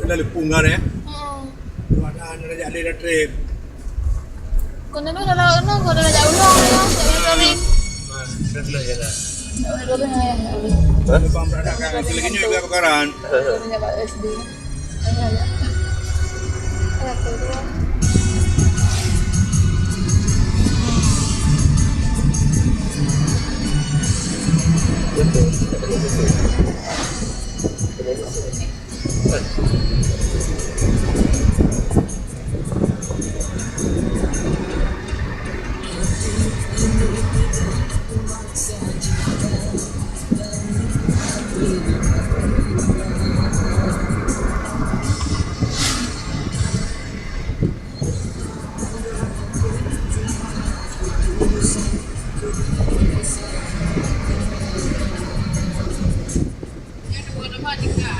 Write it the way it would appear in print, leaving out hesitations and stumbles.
Bila lepungan ya. Hmm. Ada ada trip. Kung ano na ano, kung na ulang ya, sa rin. Sila ya lah. Ano na yan, ulit. Bang berada kan lagi ni juga bakaran. Ano na ba SD? Ano na. Ay, pero Yan, wala naman, ika.